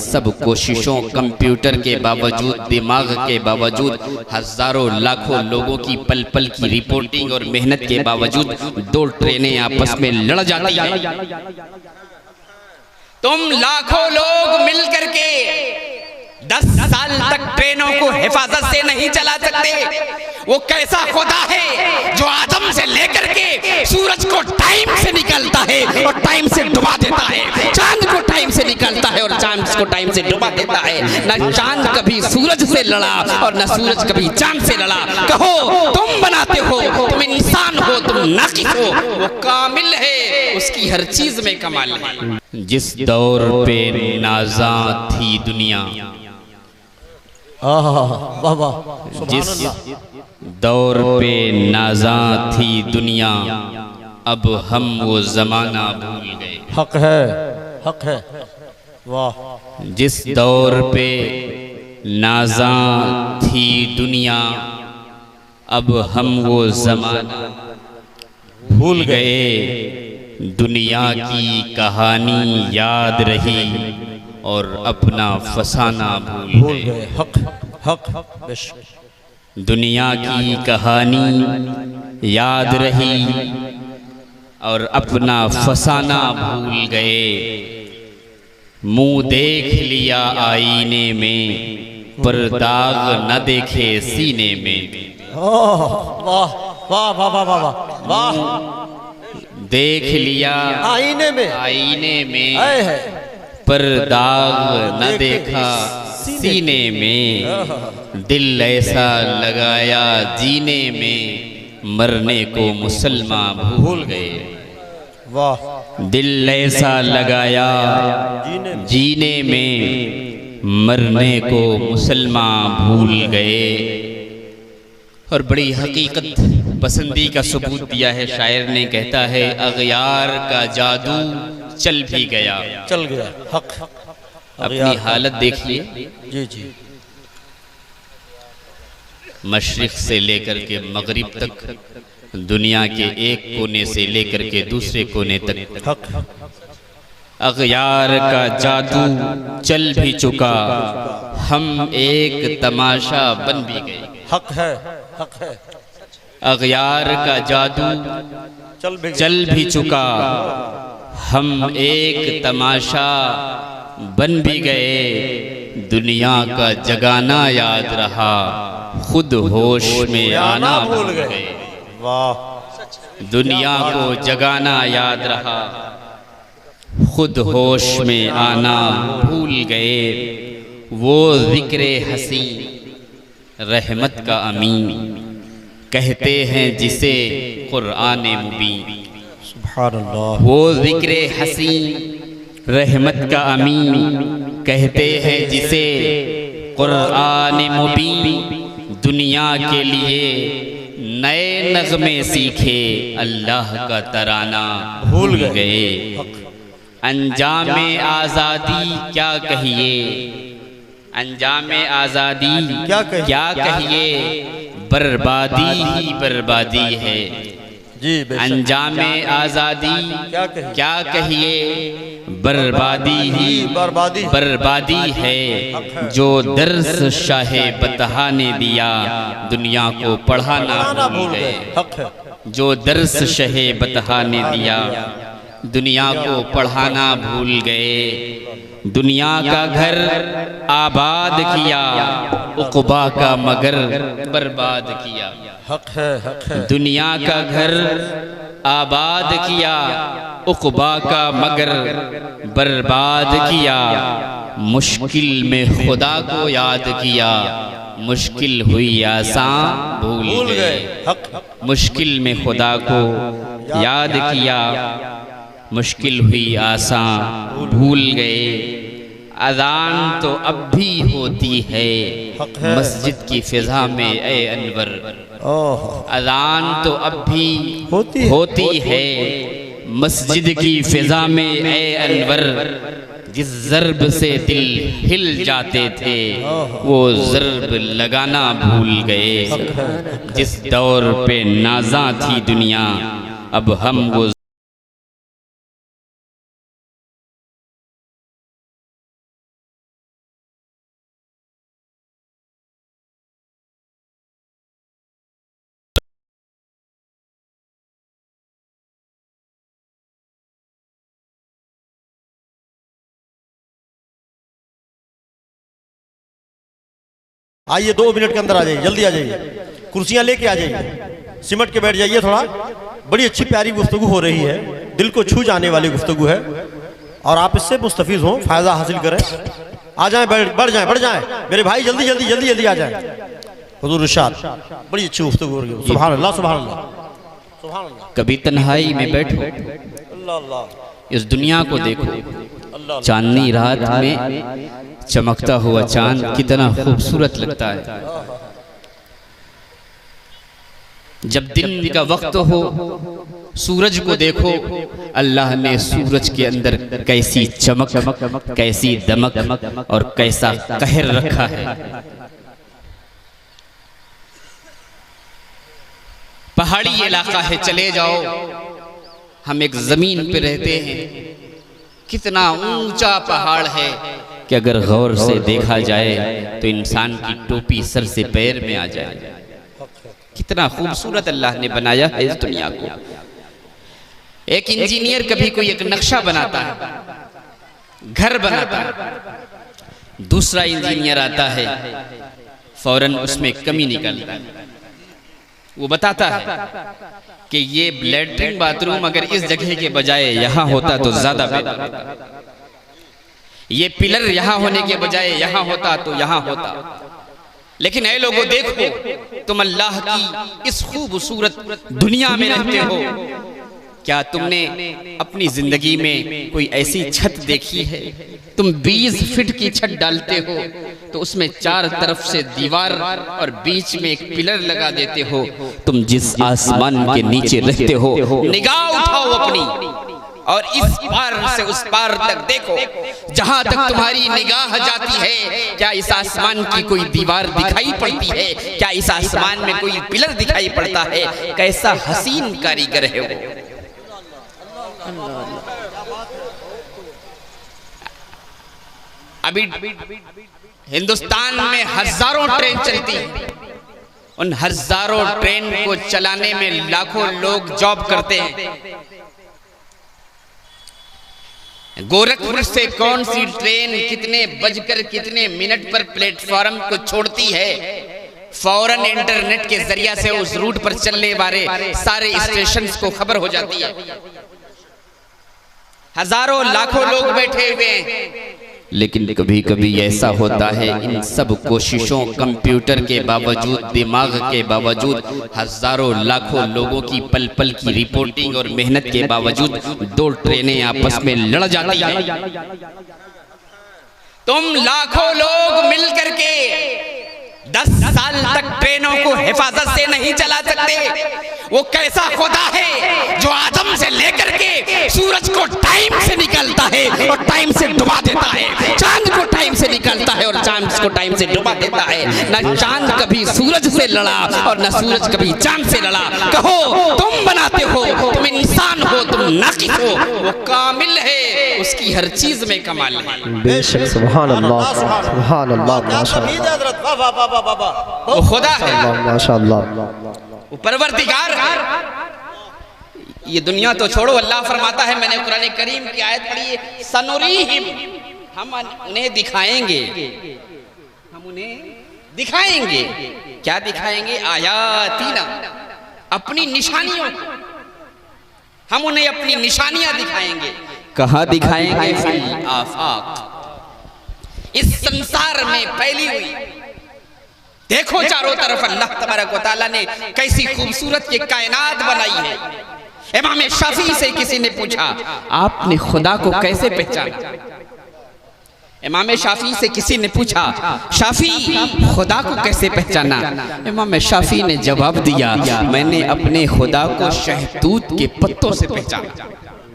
सब कोशिशों, कंप्यूटर के बावजूद, दिमाग के बावजूद, हजारों लाखों लोगों की पल पल की रिपोर्टिंग और मेहनत के बावजूद दो ट्रेनें आपस में लड़ जाती हैं। तुम लाखों लोग मिल करके 10 साल तक ट्रेनों को हिफाजत से नहीं चला सकते। वो कैसा खुदा है जो आदम से लेकर के सूरज को टाइम से निकालता है और टाइम से डुबा देता है, चांद को टाइम से निकालता है और चांद को टाइम से डुबा देता है। न चांद कभी सूरज से लड़ा और न सूरज कभी चांद से लड़ा। कहो तुम बनाते हो, तुम इंसान हो, तुम नाकिस हो, वो कामिल है, उसकी हर चीज में कमाल है। जिस दौर पे नाज़ा थी दुनिया, जिस दौर पे नाज़ा थी दुनिया, अब हम वो जमाना भूल गए। हक है, हक है, वाह। जिस दौर पे नाज़ा थी दुनिया, अब हम वो जमाना भूल गए। दुनिया की कहानी याद रही और अपना फसाना भूल गए। हक, हक, दुनिया की कहानी याद रही और अपना फसाना भूल गए। मुंह देख लिया आईने में, पर दाग न देखे सीने में। वाह वाह वाह वाह वाह वाह। देख लिया आईने में, पर दाग न देखा सीने में। दिल ऐसा लगाया जीने में, मरने को मुसलमान भूल गए। वाह। दिल ऐसा लगाया जीने में, मरने को मुसलमान भूल गए। और बड़ी हकीकत पसंदी का सबूत दिया है शायर ने, कहता है अग़यार का जादू चल भी गया। चल गया, हक। अपनी हालत देखिए जी जी। मशरिक से लेकर के मगरिब तक, दुनिया के एक कोने से लेकर के दूसरे कोने तक, हक। अग़यार का जादू चल भी चुका, हम एक तमाशा बन भी गए। हक है, हक है। अग़यार का जादू चल भी चुका, हम एक तमाशा बन भी गए। दुनिया का जगाना याद रहा, खुद होश में आना भूल गए। वाह। दुनिया को जगाना याद रहा, खुद होश में आना भूल गए। वो ज़िक्रे हसी रहमत का अमीन कहते हैं जिसे कुरान मुबीन। सुभान अल्लाह। वो ज़िक्रे हसी रहमत का अमीन कहते हैं जिसे कुरान मुबीन। दुनिया के लिए नए नगमे सीखे, अल्लाह का तराना भूल गए। अंजामे आज़ादी क्या कहिए, अंजामे आज़ादी क्या कहिए, बर्बादी ही बर्बादी है। जी। अंजामे आज़ादी क्या कहिए, बर्बादी ही बर्बादी है। जो दर्स शाहे बतहा ने दिया, दुनिया को पढ़ाना भूल गए। जो दर्स शाहे बतहा ने दिया, दुनिया को पढ़ाना भूल गए। दुनिया का घर आबाद किया, उक़बा का मगर बर्बाद किया। हक है, हक है। दुनिया का घर आबाद किया, उक़बा का मगर बर्बाद किया। मुश्किल में खुदा को याद किया, मुश्किल हुई आसान भूल गए। मुश्किल में खुदा को याद किया, मुश्किल हुई आसान भूल गए। अज़ान तो अब भी होती है मस्जिद की फिजा में ए अनवर। अज़ान तो अब भी होती है मस्जिद की फिजा में ए अनवर। जिस ज़र्ब से दिल हिल जाते थे, वो ज़र्ब लगाना भूल गए। जिस दौर पे नाज़ा थी दुनिया, अब हम वो आइए 2 मिनट के अंदर आ जाइए, जल्दी आ जाइए, कुर्सियां लेके आ जाइए, सिमट के बैठ जाइए थोड़ा। बड़ी अच्छी प्यारी गुफ्तगू हो रही है, दिल को छू जाने वाली गुफ्तगू है और आप इससे मुस्तफीज हों, फायदा हासिल करें। आ जाएं, बढ़ जाएं मेरे भाई, जल्दी जल्दी जल्दी जल्दी आ जाएं। हुजूर इरशाद, बड़ी अच्छी गुफ्तगू हो रही है। सुभान अल्लाह, सुभान अल्लाह, सुभान अल्लाह। कभी तन्हाई में बैठो, अल्लाह अल्लाह, इस दुनिया को देखो, चांदनी रात में चमकता हुआ चांद कितना खूबसूरत लगता है। जब दिन का वक्त हो, सूरज को देखो, अल्लाह ने सूरज के अंदर कैसी चमक, कैसी दमक और कैसा कहर रखा है। पहाड़ी इलाका है, चले जाओ, हम एक जमीन पे रहते हैं, कितना ऊंचा पहाड़ है कि अगर गौर से देखा जाए तो इंसान की टोपी सर से पैर में आ जाए। कितना खूबसूरत अल्लाह ने बनाया है इस दुनिया को। एक इंजीनियर कभी कोई एक नक्शा बनाता है, घर बनाता है, दूसरा इंजीनियर आता है, फौरन उसमें कमी निकालता है। वो बताता है कि ये लैट्रिन बाथरूम अगर इस जगह के बजाय यहां होता तो ज्यादा बेहतर होता, ये पिलर यहां होने के बजाय यहां होता तो यहां होता। लेकिन ऐ लोगों, देखो, तुम अल्लाह की इस खूबसूरत दुनिया में रहते हो, क्या तुमने अपनी जिंदगी में कोई ऐसी छत देखी है? तुम 20 फीट की छत डालते हो तो उसमें 4 तरफ से दीवार और बीच में एक पिलर लगा देते हो। तुम जिस आसमान के नीचे रहते हो, निगाह उठाओ अपनी और इस पार से उस पार तक देखो, जहां तक तुम्हारी निगाह जाती है, क्या इस आसमान की कोई दीवार दिखाई पड़ती है? क्या इस आसमान में कोई पिलर दिखाई पड़ता है? कैसा हसीन कारीगर है वो। अभी हिंदुस्तान में हजारों ट्रेन चलती है, उन हजारों ट्रेन को चलाने में लाखों लोग जॉब करते हैं। गोरखपुर से कौन सी ट्रेन कितने बजकर कितने मिनट पर प्लेटफॉर्म को छोड़ती है, फौरन इंटरनेट के जरिया से उस रूट पर चलने वाले सारे स्टेशन को खबर हो जाती है। हजारों लाखों लोग बैठे हुए हैं, लेकिन कभी कभी ऐसा होता है, इन सब कोशिशों, कंप्यूटर के बावजूद, दिमाग के बावजूद, हजारों लाखों लोगों की पल पल की रिपोर्टिंग और मेहनत के बावजूद 2 ट्रेनें आपस में लड़ जाती हैं। तुम लाखों लोग मिलकर के 10 साल तक ट्रेनों को हिफाजत से नहीं चला सकते। वो कैसा खुदा है जो आदम से लेकर के सूरज को टाइम से निकालता है और टाइम से डुबा देता है, चांद को टाइम से निकालता है और चांद को टाइम से डुबा देता है। ना चांद कभी सूरज से लड़ा और ना सूरज कभी चांद से लड़ा। कहो तुम बनाते हो, तुम इंसान हो, तुम नाकिस हो, वो कामिल है, उसकी हर चीज में कमाल है। बेशक, सुभान अल्लाह, सुभान अल्लाह, माशाअल्लाह, वो खुदा है, माशाअल्लाह, वो परवरदिगार। ये दुनिया तो छोड़ो, अल्लाह फरमाता है, मैंने कुरान करीम की आयत पढ़ी है, सनुरीहिम, हम उन्हें दिखाएंगे, हम उन्हें दिखाएंगे। क्या दिखाएंगे? आयातीना, अपनी निशानियों, हम उन्हें अपनी निशानियां दिखाएंगे। कहाँ दिखाएंगे? फिल आफाक, इस संसार में फैली हुई। देखो चारों तरफ अल्लाह तबारक व तआला ने कैसी खूबसूरत ये कायनात बनाई है। इमाम शाफी से किसी ने पूछा, आपने खुदा को कैसे पहचाना? इमाम शाफी से किसी ने पूछा, शाफी खुदा को कैसे पहचाना? इमाम शाफी ने जवाब दिया, मैंने अपने खुदा को शहतूत के पत्तों से पहचाना।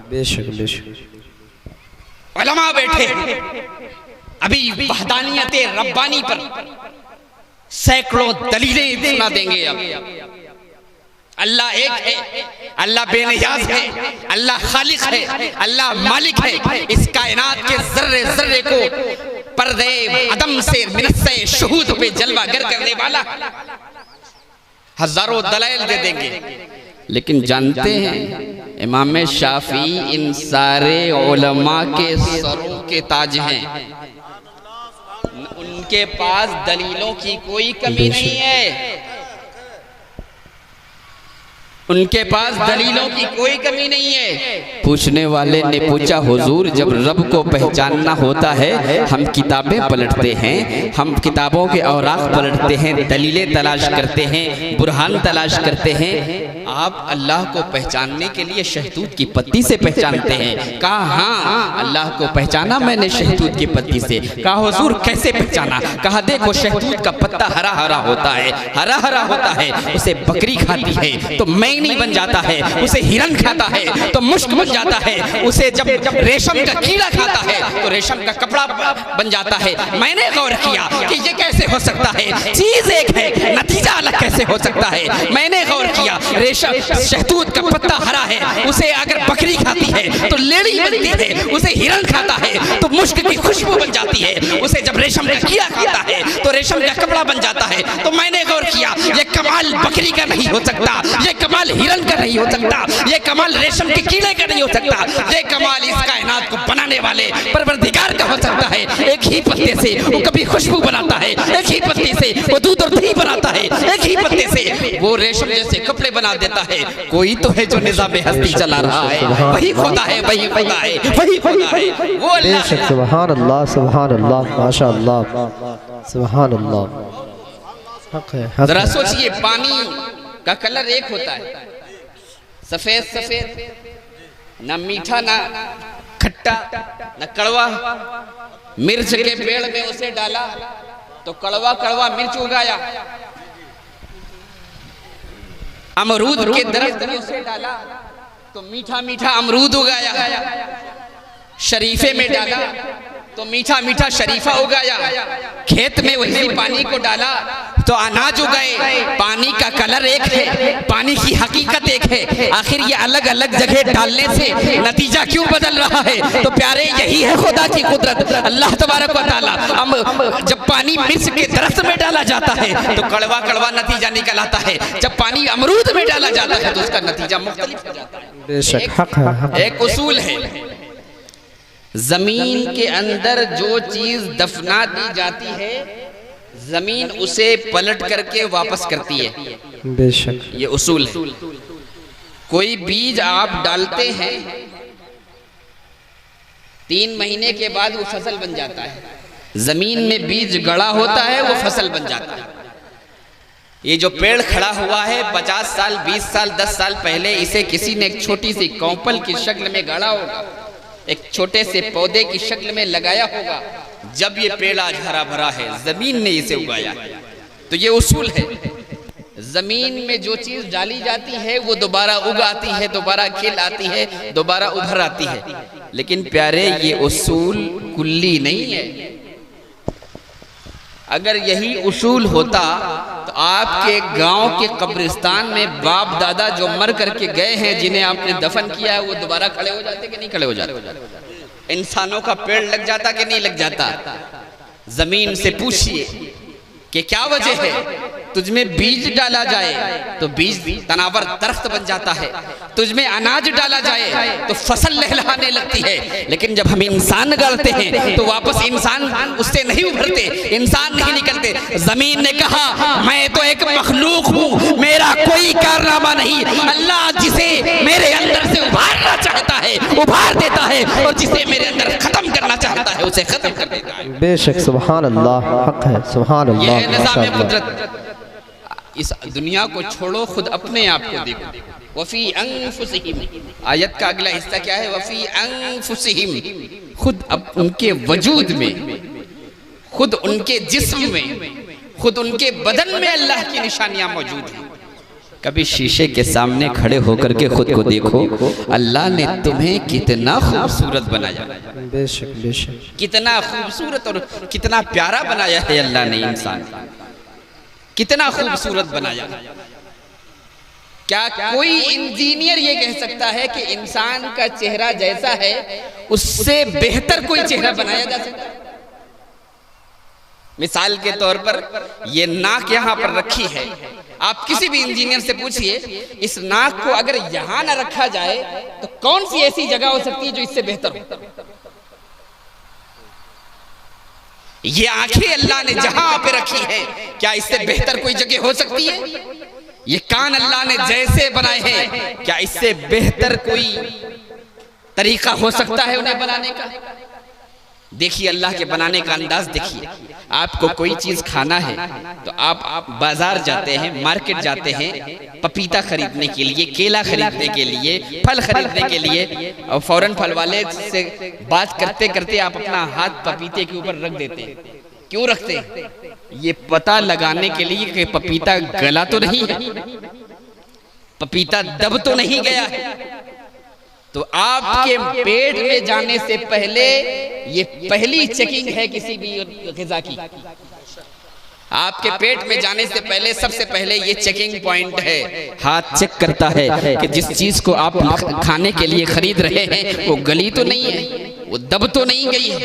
बेशक, बेशक। उलमा बैठे अभी वहदानियत रब्बानी पर सैकड़ों दलीलें सुना देंगे। अब अल्लाह एक है, अल्लाह बेनियाज है, अल्लाह खालिक है, अल्लाह मालिक है। इस कायनात के जर्रे जर्रे को पर्दे अदम से मिनस्से शहूद पे जलवागर करने वाला हजारों दलाइल दे देंगे। लेकिन जानते हैं, इमाम शाफी इन सारे उलमा के सरों के ताज हैं। उनके पास दलीलों की कोई कमी नहीं है, उनके पास दलीलों की कोई कमी नहीं है। पूछने वाले ने पूछा, हुजूर जब रब को पहचानना होता है हम किताबें पलटते हैं, हम किताबों के औराक पलटते हैं, दलीलें तलाश करते हैं, बुरहान तलाश करते हैं, आप अल्लाह को पहचानने के लिए शहतूत की पत्ती से पहचानते हैं। कहा हाँ, अल्लाह को पहचाना मैंने शहतूत की पत्ती से। कहा हुजूर कैसे पहचाना? कहा देखो शहतूत का पत्ता हरा हरा होता है, हरा हरा होता है, उसे बकरी खाती है तो नहीं बन जाता है, उसे हिरन खाता है तो मुश्क बन जाता है, उसे जब रेशम का कीड़ा खाता है तो रेशम का कपड़ा बन जाता है। मैंने गौर किया कि ये कैसे हो सकता है, चीज एक है नतीजा अलग कैसे हो सकता है। मैंने गौर किया रेशम शहतूत का पत्ता हरा है, उसे अगर बकरी खाती है तो लेड़ी बनती है, उसे हिरन खाता है तो मुश्क की खुशबू बन जाती है, उसे जब रेशम का कीड़ा खाता है तो रेशम का कपड़ा बन जाता है। तो मैंने गौर किया ये कमाल बकरी का नहीं हो सकता, ये कमाल हिरन का नहीं हो सकता, ये कमाल रेशम के कीड़े का नहीं हो सकता, ये कमाल इस कायनात को बनाने वाले परवरदिगार का हो सकता है। एक ही पत्ते से वो कभी खुशबू बनाता है, एक ही पत्ते से वो दूध और दही बनाता है, एक ही पत्ते से वो रेशम जैसे कपड़े बना देता है। कोई तो है जो निज़ाम हस्ती चला रहा है, वही खुदा है, वही खुदा है, वही खुदा है, वो अल्लाह है। सुभान अल्लाह, सुभान अल्लाह, माशाअल्लाह, सुभान अल्लाह। जरा सोचिए, पानी का कलर एक होता है, सफेद सफेद, ना मीठा ना खट्टा ना कड़वा। मिर्च के पेड़ में उसे डाला तो कड़वा कड़वा मिर्च उगाया, अमरूद के दरख्त में उसे डाला तो मीठा मीठा अमरूद उगाया, शरीफे में डाला तो मीठा मीठा शरीफा उगाया, खेत में वही पानी को डाला तो अनाज उगाए। पानी का कलर एक है, पानी की हकीकत एक है, आखिर ये अलग अलग जगह डालने से नतीजा क्यों बदल रहा है? तो प्यारे यही है खुदा की कुदरत। अल्लाह तबारक व तआला जब पानी मिर्च के दरख्त में डाला जाता है तो कड़वा कड़वा नतीजा निकल आता है, जब पानी अमरूद में डाला जाता है तो उसका नतीजा मुख्तलिफ हो जाता है। बेशक हक है, एक उसूल है, जमीन के अंदर जो चीज दफना दी जाती है जमीन उसे पलट करके वापस करती है। बेशक ये उसूल है। कोई बीज आप डालते हैं 3 महीने के बाद वो फसल बन जाता है, जमीन में बीज गड़ा होता है वो फसल बन जाता है। ये जो पेड़ खड़ा हुआ है 50 साल 20 साल 10 साल पहले इसे किसी ने एक छोटी सी कौपल की शक्ल में गाड़ा होगा, एक छोटे से पौधे की शक्ल में लगाया होगा। जब ये पेड़ आज हरा भरा है जमीन ने इसे उगाया है। तो ये उसूल है, जमीन में जो चीज डाली जाती है वो दोबारा उग आती है, दोबारा खिल आती है, दोबारा उभर आती है। लेकिन प्यारे ये उसूल कुल्ली नहीं है। अगर यही उसूल होता तो आपके गांव के कब्रिस्तान में बाप दादा जो मर करके गए हैं जिन्हें आपने दफन किया है वो दोबारा खड़े हो जाते कि नहीं खड़े हो जाते? इंसानों का पेड़ लग जाता कि नहीं लग जाता? जमीन से पूछिए कि क्या वजह है? तुझमें बीज डाला जाए तो बीज तनावर दरख्त बन जाता है, तुझमें अनाज डाला जाए तो फसल लहलहाने लगती है। लेकिन जब हम इंसान गाड़ते हैं तो वापस इंसान उससे नहीं उभरते, इंसान नहीं निकलते। जमीन ने कहा मैं तो एक मखलूक हूँ, मेरा कोई कारनामा नहीं। अल्लाह जिसे मेरे अंदर से उभारना चाहता है उभार देता है, और जिसे मेरे अंदर खत्म करना चाहता है उसे खत्म कर देता है। बेशक सुभान अल्लाह, हक है, सुभान अल्लाह। ये निज़ाम कुदरत। इस दुनिया को छोड़ो, खुद अपने आप को देखो। वफी अंफुसिहिम, आयत का अगला हिस्सा क्या है? वफी अंफुसिहिम, खुद अब उनके वजूद में, खुद उनके जिस्म में, खुद उनके बदन में अल्लाह की निशानियां मौजूद हैं। कभी शीशे के सामने खड़े होकर के खुद को देखो, अल्लाह ने तुम्हें कितना खूबसूरत बनाया। बेशक बेशक, कितना खूबसूरत और कितना प्यारा बनाया है अल्लाह ने इंसान, कितना खूबसूरत बनाया। क्या कोई इंजीनियर ये कह सकता है कि इंसान का चेहरा जैसा है उससे बेहतर कोई चेहरा बनाया जा सकता है? मिसाल के तौर पर ये नाक यहाँ पर रखी है, आप किसी भी इंजीनियर से पूछिए इस नाक को अगर यहाँ ना रखा जाए तो कौन सी ऐसी जगह हो सकती है जो इससे बेहतर हो? ये आंखें अल्लाह ने जहां पे रखी है, क्या इससे बेहतर कोई जगह हो सकती है? ये कान अल्लाह ने जैसे बनाए हैं, क्या इससे बेहतर कोई तरीका हो सकता है उन्हें बनाने का? देखिए अल्लाह के बनाने का अंदाज देखिए। आपको कोई चीज खाना है तो आप बाजार जाते हैं, मार्केट जाते हैं पपीता खरीदने के लिए, केला खरीदने के लिए, फल खरीदने के लिए, और फौरन फल वाले से बात करते करते आप अपना हाथ पपीते के ऊपर रख देते हैं। क्यों रखते हैं? ये पता लगाने के लिए कि पपीता गला तो नहीं है, पपीता दब तो नहीं गया है। तो आपके पेट में जाने से पहले ये पहली चेकिंग है किसी भी ग़िज़ा की। आपके पेट में जाने से पहले सबसे पहले ये चेकिंग पॉइंट है। हाथ चेक करता है कि जिस चीज को आप खाने के लिए खरीद रहे हैं वो गली तो नहीं है, वो दब तो नहीं गई है।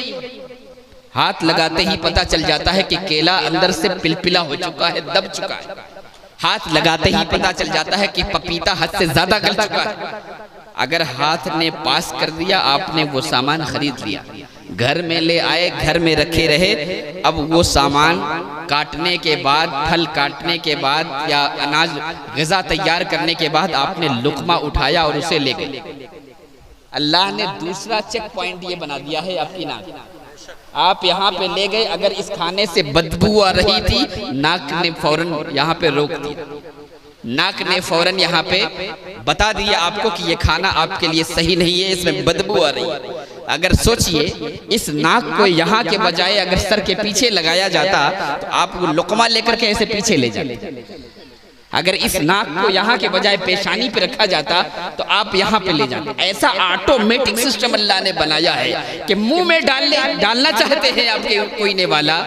हाथ लगाते ही पता चल जाता है कि केला अंदर से पिलपिला हो चुका है, दब चुका है। हाथ लगाते ही पता चल जाता है कि पपीता हद से ज्यादा गल चुका है। अगर हाथ ने पास कर दिया, आपने वो सामान खरीद लिया, घर में ले आए, घर में रखे रहे, अब वो सामान काटने के बाद, फल काटने के बाद या अनाज ग़िज़ा तैयार करने के बाद आपने लुक़मा उठाया और उसे ले गए। अल्लाह ने दूसरा चेक पॉइंट ये बना दिया है आपकी नाक। आप यहाँ पे ले गए, अगर इस खाने से बदबू आ रही थी, नाक ने फौरन यहाँ पे रोक दिया। नाक ने फौरन यहाँ पे बता दिया आपको कि ये खाना आपके लिए सही नहीं है, इसमें बदबू आ रही है। अगर सोचिए इस नाक को यहाँ के बजाय अगर सर के पीछे लगाया जाता तो आप वो लुक़मा लेकर के ऐसे पीछे ले जाते। अगर इस नाक को यहाँ के बजाय पेशानी पे रखा जाता तो आप यहाँ पे ले जाते। ऐसा ऑटोमेटिक सिस्टम अल्लाह ने बनाया है कि मुंह में डालना चाहते हैं आपके कोई ने वाला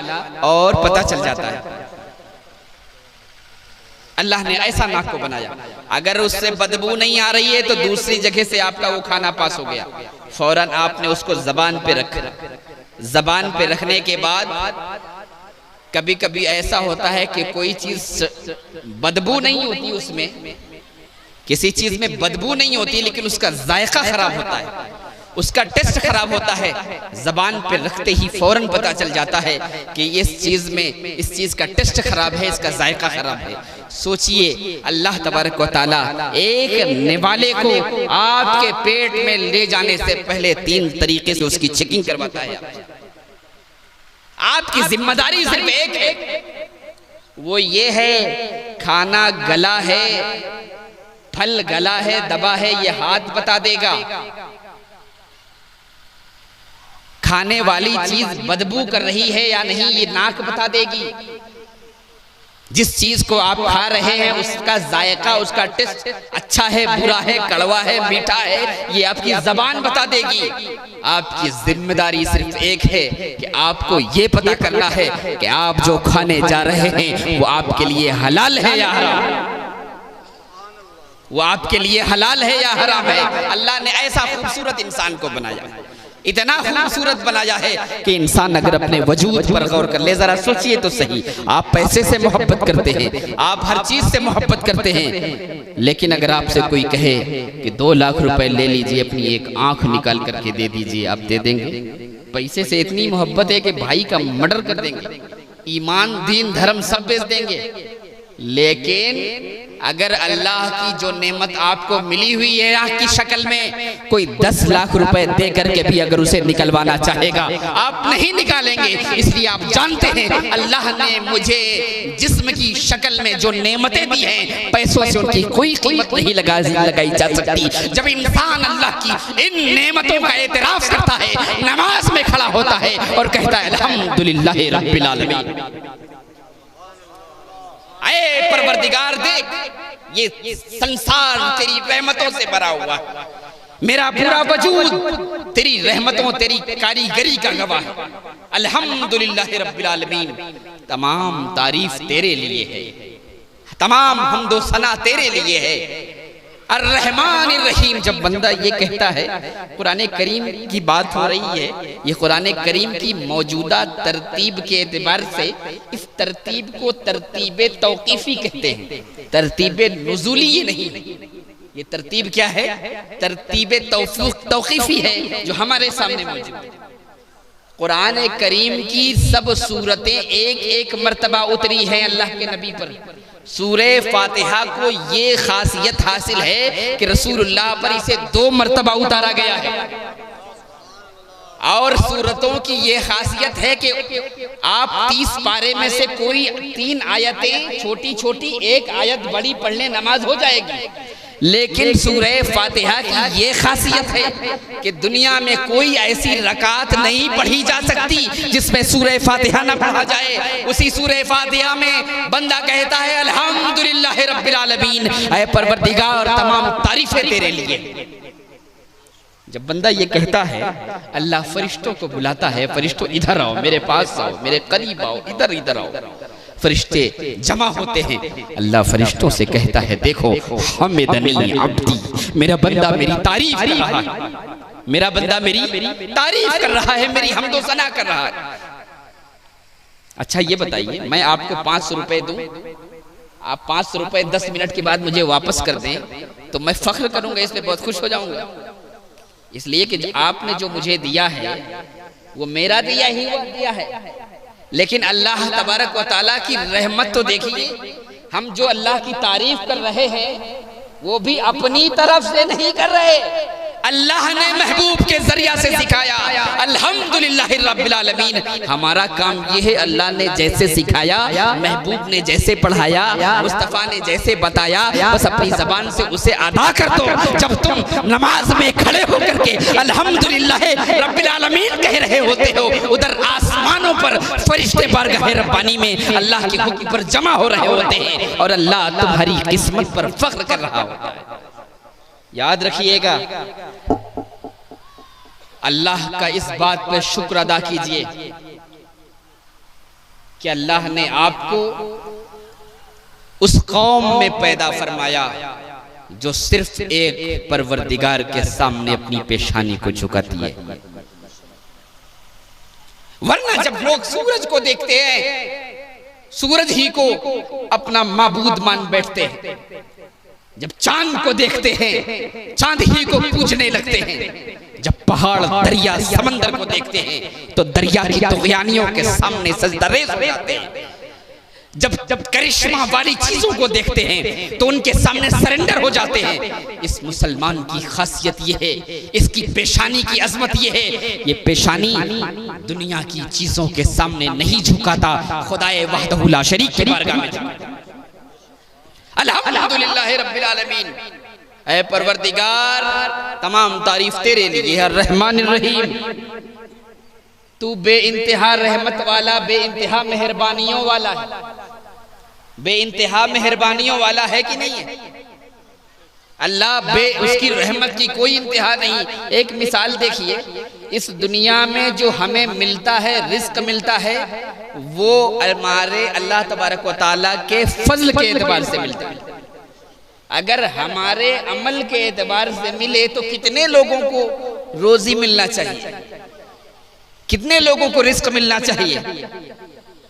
और पता चल जाता है। अल्लाह ने ऐसा नाक को बनाया। अगर उससे बदबू नहीं आ रही है तो दूसरी जगह से आपका वो खाना पास हो गया, फौरन आपने उसको जबान पे रखा। जबान पे रखने के बाद कभी कभी ऐसा होता है कि कोई चीज बदबू नहीं होती, उसमें किसी चीज में बदबू नहीं होती लेकिन उसका जायका खराब होता है, उसका टेस्ट खराब होता है। जबान पे रखते ही फौरन पता चल जाता है कि इस चीज में, इस चीज का टेस्ट खराब है, इसका जायका खराब है। सोचिए अल्लाह तबारक व तआला एक निवाले को आपके पेट में ले जाने से पहले 3 तरीके से उसकी चेकिंग करवाता है। आपकी जिम्मेदारी सिर्फ एक है, वो ये है खाना गला है, फल गला है, दबा है, ये हाथ बता देगा। खाने वाली चीज बदबू कर रही है या नहीं, ये नाक बता देगी। जिस चीज को आप खा रहे हैं उसका जायका, उसका टेस्ट अच्छा है, बुरा है, कड़वा है, मीठा है, ये आपकी जबान बता देगी। आपकी जिम्मेदारी सिर्फ एक है कि आपको ये पता करना है कि आप जो खाने जा रहे हैं वो आपके लिए हलाल है या हराम, वो आपके लिए हलाल है या हराम है। अल्लाह ने ऐसा खूबसूरत इंसान को बनाया, इतना खूबसूरत बनाया है कि इंसान अगर अपने वजूद पर गौर कर ले, जरा सोचिए तो सही। आप पैसे से मोहब्बत करते हैं, आप हर चीज से मोहब्बत करते हैं, लेकिन अगर आपसे कोई कहे कि 2 लाख रुपए ले लीजिए, अपनी एक आंख निकाल करके दे दीजिए, आप दे देंगे? पैसे से इतनी मोहब्बत है कि भाई का मर्डर कर देंगे, ईमान, दीन, धर्म सब बेच देंगे। लेकिन अगर अल्लाह की जो नेमत आपको मिली हुई है आँख की शक्ल में, कोई 10 लाख रुपए दे करके भी अगर उसे निकलवाना चाहेगा, आप नहीं निकालेंगे। इसलिए आप जानते हैं अल्लाह ने मुझे जिस्म की शक्ल में जो नेमतें दी हैं, पैसों से उनकी कोई कीमत नहीं लगाई जा सकती। जब इंसान अल्लाह की इन नेमतों का एतराफ करता है, नमाज में खड़ा होता है और कहता है अल्हम्दुलिल्लाह रब्बिल आलमीन, ऐ परवरदिगार देख ये संसार तेरी रहमतों से भरा हुआ, मेरा पूरा वजूद तेरी रहमतों, तेरी कारीगरी का गवाह है। अल्हम्दुलिल्लाह रब्बिल आलमीन, तमाम तारीफ तेरे लिए है, तमाम हम्दो सना तेरे लिए है। अर्रहमान अर्रहीम, जब बंदा ये कहता है, कुरान करीम की बात हो रही है, ये कुरान करीम की मौजूदा तरतीब के एतबार से इस तरतीब को तरतीबे तौकीफी कहते हैं, तरतीबे नुज़ूली ये नहीं। ये तरतीब क्या है? तरतीबे तौकीफी है जो हमारे सामने मौजूद है। कुरान करीम की सब सूरतें एक एक मर्तबा उतरी हैं अल्लाह के नबी पर। सूरे फातिहा को ये खासियत हासिल है कि रसूलुल्लाह पर इसे 2 मर्तबा उतारा गया है। और सूरतों की ये खासियत है कि आप 30 पारे में से कोई 3 आयतें छोटी छोटी, 1 आयत बड़ी पढ़ लें, नमाज हो जाएगी। लेकिन सूरह फातिहा की ये खासियत है कि दुनिया में कोई ऐसी रकात नहीं पढ़ी जा सकती जिसमें सूरह फातिहा न पढ़ा जाए। उसी सूरह फातिहा में बंदा कहता है अल्हम्दुलिल्लाह रब्बिल आलमीन, ऐ परवरदिगार तमाम तारीफें तेरे लिए। जब बंदा ये कहता है अल्लाह फरिश्तों को बुलाता है, फरिश्तों इधर आओ, मेरे पास आओ, मेरे करीब आओ, इधर इधर आओ। फरिश्ते जमा होते हैं। अल्लाह फरिश्तों से कहता है देखो हमिदनी अब्दी, मेरा बंदा मेरी तारीफ कर रहा है, मेरा बंदा मेरी तारीफ कर रहा है, मेरी हम्दो सना कर रहा है। अच्छा ये बताइए, मैं आपको 500 रुपए दूं, आप 500 रुपए 10 मिनट के बाद मुझे वापस कर दें तो मैं फख्र करूंगा, इसलिए बहुत खुश हो जाऊंगा। इसलिए कि आपने जो मुझे दिया है वो मेरा दिया ही दिया है। लेकिन अल्लाह तबारक व तआला की रहमत तो देखिए, हम जो अल्लाह की तारीफ कर रहे हैं वो भी अपनी तरफ से नहीं कर रहे, अल्लाह ने महबूब के जरिया से सिखाया। अल्हम्दुलिल्लाह रब्बिल आलमीन। हमारा काम ये है, अल्लाह ने जैसे सिखाया, महबूब ने जैसे पढ़ाया, मुस्तफ़ा ने जैसे बताया, बस अपनी जबान से उसे अदा कर दो। जब तुम नमाज में खड़े होकर के अल्हम्दुलिल्लाह रब्बिल आलमीन कह रहे होते हो, उधर आसमानों पर फरिश्ते बारगाह रब्बानी में अल्लाह के हुक्म पर जमा हो रहे होते हैं और अल्लाह तुम्हारी किस्मत पर फख्र कर रहा होता है। याद रखिएगा, अल्लाह का इस बात पर शुक्र अदा कीजिए कि अल्लाह ने आपको उस कौम में पैदा फरमाया जो सिर्फ एक परवरदिगार के सामने अपनी पेशानी को झुकाती है। वरना जब लोग सूरज को देखते हैं, सूरज ही को अपना माबूद मान बैठते हैं। जब चांद को देखते हैं, चांद ही को पूजने लगते हैं। जब पहाड़, दरिया, समंदर को देखते हैं तो दरिया की तुग़यानियों के सामने सजदरेज़ हो जाते हैं। जब करिश्मा वाली चीजों को देखते हैं तो उनके सामने सरेंडर हो जाते हैं। इस मुसलमान की खासियत ये है, इसकी पेशानी की अजमत ये है, ये पेशानी दुनिया की चीजों के सामने नहीं झुकाता, खुदाए वहदहु ला शरीक की बारगाह में झुकाता। अल्हम्दुलिल्लाह रब्बिल आलमीन। ऐ परवरदिगार तमाम तारीफ तेरे लिए है, रहमानिर रहीम। तू बेइंतहा रहमत वाला, बेइंतहा मेहरबानियों वाला है, बेइंतहा मेहरबानियों वाला है कि नहीं है? अल्लाह उसकी रहमत की कोई इंतहा नहीं। एक मिसाल देखिए, इस दुनिया में जो हमें मिलता है, रिस्क मिलता है, वो हमारे अल्लाह तबारक व तआला के फजल के एतबार से मिलता है। अगर हमारे अमल के एतबार से मिले तो कितने लोगों को रोजी मिलना चाहिए, कितने लोगों को रिस्क मिलना चाहिए।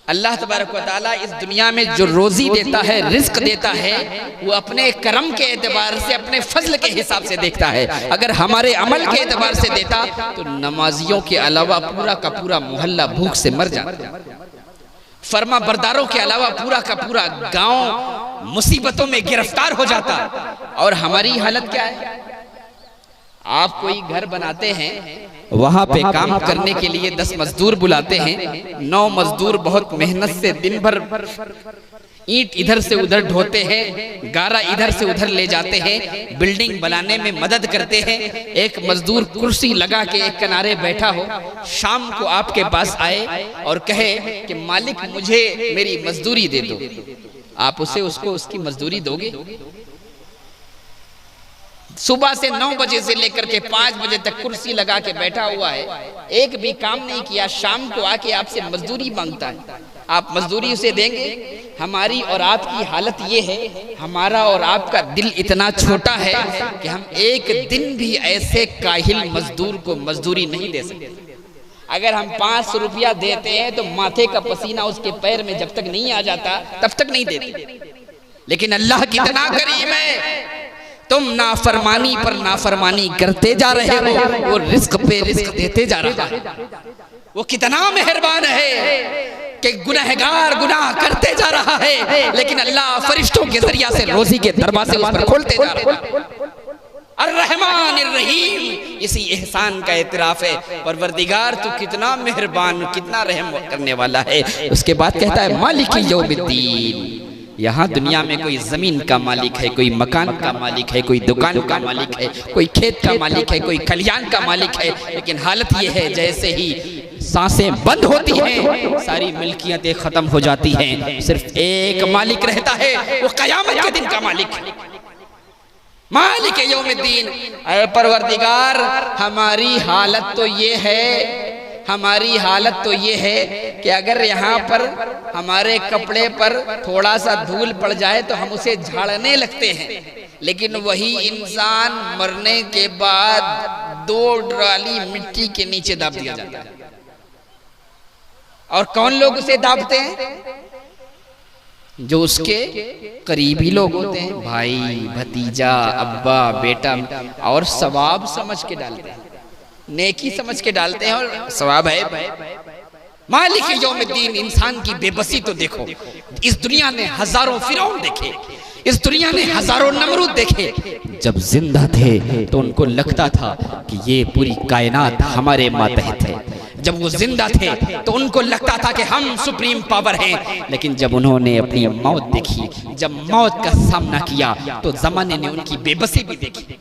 अल्लाह तबारक व तआला इस दुनिया में जो रोजी देता है, रिस्क देता है, वो अपने करम के एतबार से, अपने फजल के हिसाब से देखता है। अगर हमारे अमल के एतबार से देता तो नमाजियों के अलावा पूरा का पूरा मोहल्ला भूख से मर जाता, फर्मा बरदारों के अलावा पूरा का पूरा गांव मुसीबतों में गिरफ्तार हो जाता। और हमारी हालत क्या है? आप कोई घर बनाते हैं, वहां पे काम करने के लिए 10 मजदूर बुलाते हैं। 9 मजदूर बहुत मेहनत से दिन भर ईंट इधर से उधर ढोते हैं, गारा इधर से उधर ले जाते हैं, बिल्डिंग बनाने में मदद करते हैं। एक मजदूर कुर्सी लगा के एक किनारे बैठा हो, शाम को आपके पास आए और कहे कि मालिक मुझे मेरी मजदूरी दे दो, आप उसको उसकी मजदूरी दोगे? सुबह से 9 बजे से लेकर के 5 बजे तक कुर्सी लगा के बैठा हुआ है, एक भी काम नहीं किया, शाम को आके आपसे मजदूरी मांगता है, आप मजदूरी उसे देंगे? हमारी और आपकी हालत ये है, हमारा और आपका दिल इतना छोटा है कि हम एक दिन भी ऐसे काहिल मजदूर को मजदूरी नहीं दे सकते। अगर हम 500 रुपया देते हैं तो माथे का पसीना उसके पैर में जब तक नहीं आ जाता तब तक नहीं देते। लेकिन अल्लाह कितना करीम है, तुम नाफरमानी पर नाफरमानी करते जा रहे हो, वो रिस्क पे रिस्क देते जा रहा है। वो कितना मेहरबान है कि गुनहगार गुनाह करते जा रहा है, लेकिन अल्लाह फरिश्तों के जरिया से रोजी के दरवाजे उस पर खोलते जा रहे हैं। अर्रहमान अर्रहीम, इसी एहसान का एतराफ है। परवरदिगार तू कितना मेहरबान, कितना रहम करने वाला है। उसके बाद कहता है मालिक यौमिद्दीन। यहाँ दुनिया में कोई जमीन का मालिक है, कोई मकान का मालिक है, कोई दुकान का मालिक है, कोई खेत का मालिक है, कोई खलियान का मालिक है, लेकिन हालत ये है जैसे ही सांसें बंद होती हैं सारी मिल्कियतें खत्म हो जाती हैं, सिर्फ एक मालिक रहता है, वो कयामत के दिन का मालिक है, मालिक यौमिद्दीन। परवरदिगार हमारी हालत तो ये है, हमारी हालत तो ये है कि अगर यहाँ पर हमारे कपड़े पर थोड़ा सा धूल पड़ जाए तो हम उसे झाड़ने लगते हैं, लेकिन वही इंसान मरने के बाद 2 ट्राली मिट्टी के नीचे दाब दिया जाता है। और कौन लोग उसे दाबते हैं? जो उसके करीबी लोग होते हैं, भाई, भतीजा, अब्बा, बेटा, और सवाब समझ के डालते हैं, नेकी समझ के डालते हैं और सवाब है। मालिक यौमिद्दीन, इंसान की बेबसी तो देखो। इस दुनिया ने हजारों फिरौन देखे, इस दुनिया ने हजारों नमरूद देखे। जब जिंदा थे तो उनको लगता था कि ये पूरी कायनात हमारे मातहत है। जब वो जिंदा थे तो उनको लगता था कि हम सुप्रीम पावर हैं, लेकिन जब उन्होंने अपनी मौत देखी, जब मौत का सामना किया, तो जमाने ने उनकी बेबसी भी देखी।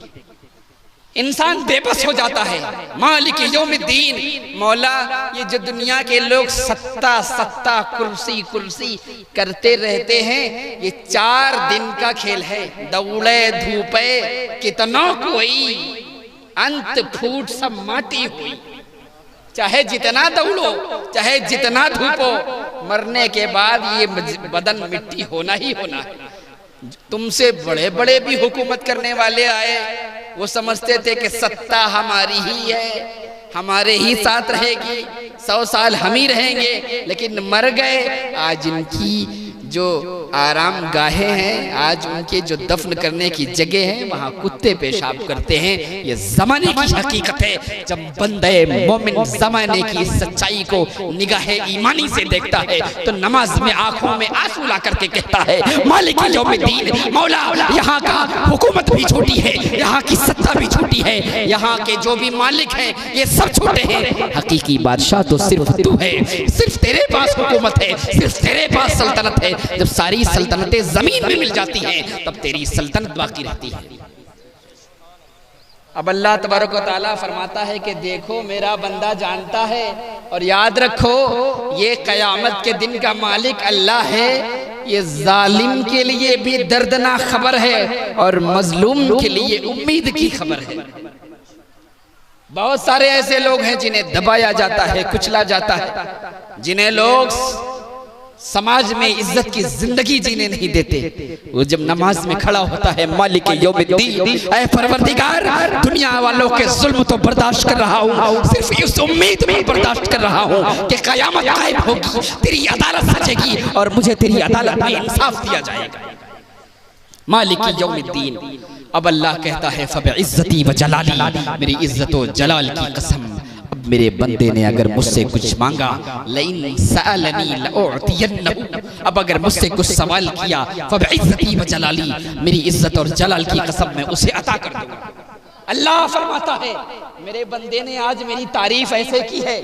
इंसान बेबस हो जाता है। मालिक यौमिद्दीन, मौला, ये जो दुनिया के लोग सत्ता सत्ता कुर्सी कुर्सी करते रहते हैं, ये 4 दिन का खेल है। दौड़े धूपे कितना कोई, अंत फूट सब माटी हुई। चाहे जितना दौड़ो, चाहे जितना धूपो, मरने के बाद ये बदन मिट्टी होना ही होना है। तुमसे बड़े बड़े भी हुकूमत करने वाले आए, वो समझते थे कि सत्ता हमारी ही है, हमारे ही साथ रहेगी, 100 साल हम ही रहेंगे, लेकिन मर गए। आज इनकी जो आराम गाहें हैं, आज उनके जो दफन करने की जगह हैं, वहाँ कुत्ते पेशाब करते हैं। ये जमाने की हकीकत है। जब बंदे मोमिन जमाने की सच्चाई को निगाहे ईमानी से देखता है तो नमाज में आंखों में आंसू ला करके कहता है मालिक यौमिद्दीन, मौला, यहाँ का हुकूमत भी छोटी है, यहाँ की सत्ता भी छोटी है, यहाँ के जो भी मालिक हैं ये सब छोटे हैं। हकीकी बादशाह तो सिर्फ तू है, सिर्फ तेरे पास हुकूमत है, सिर्फ तेरे पास सल्तनत है। जब सारी सल्तनतें जमीन में मिल जाती हैं तब तेरी सल्तनत बाकी रहती है। अब अल्लाह तबारक व तआला फरमाता है कि देखो मेरा बंदा जानता है, और याद रखो ये कयामत के दिन का मालिक अल्लाह है। ये जालिम के लिए भी दर्दनाक खबर है और मजलूम के लिए उम्मीद की खबर है। बहुत सारे ऐसे लोग हैं जिन्हें दबाया जाता है, कुचला जाता है, जिन्हें लोग समाज में इज्जत की जिंदगी जीने नहीं देते। वो जब नमाज में खड़ा होता है मालिक यौमिद्दीन, ऐ परवरदिगार, दुनिया वालों के जुल्म तो बर्दाश्त कर रहा हूँ, सिर्फ इस उम्मीद में बर्दाश्त कर रहा हूँ कि कयामत कायम होगी, तेरी अदालत सजेगी और मुझे तेरी अदालत में इंसाफ दिया जाएगा। मालिक यौमिद्दीन। अब अल्लाह कहता है फबिइज्जती व जलाली, मेरी इज्जत व जलाल की कसम, अब मेरे बंदे ने अगर मुझसे कुछ मांगा, लइन सअलनी लउतियन्नहु, अब अगर मुझसे कुछ सवाल किया, फबिइज्जती व जलाली, मेरी इज्जत और जलाल की कसम मैं उसे अता कर दूंगा। अल्लाह फरमाता है मेरे बंदे ने आज मेरी तारीफ ऐसे की है,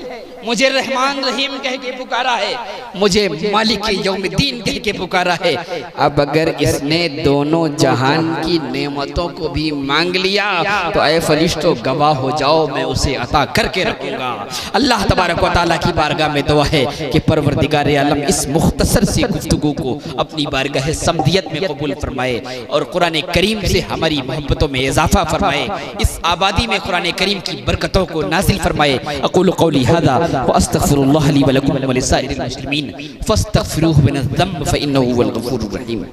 मुझे रहमान रहीम कह के पुकारा है, मुझे मालिक यौमिद्दीन कह के पुकारा है। अब अगर इसने दोनों जहान की नेमतों को भी मांग लिया तो ऐ फरिश्तों गवाह हो जाओ, मैं उसे अता करके रखूंगा। अल्लाह तबारक व तआला की बारगाह में दुआ है कि परवरदिगार आलम इस मुख्तसर सी गुफ्तगू को अपनी बारगाह समदियत में कबूल फरमाए और कुरान करीम से हमारी मोहब्बतों में इजाफा फरमाए, इस आबादी में कुरान करीम की बरकतों को नाजिल फरमाए। अक़ूलु क़ौली हाज़ा व अस्तग़फिरुल्लाह ली व लकुम व लिसाइरिल मुस्लिमीन फ़स्तग़फिरूहु मिनज़ ज़म्ब फ़इन्नहु हुवल गफ़ूरुर रहीम।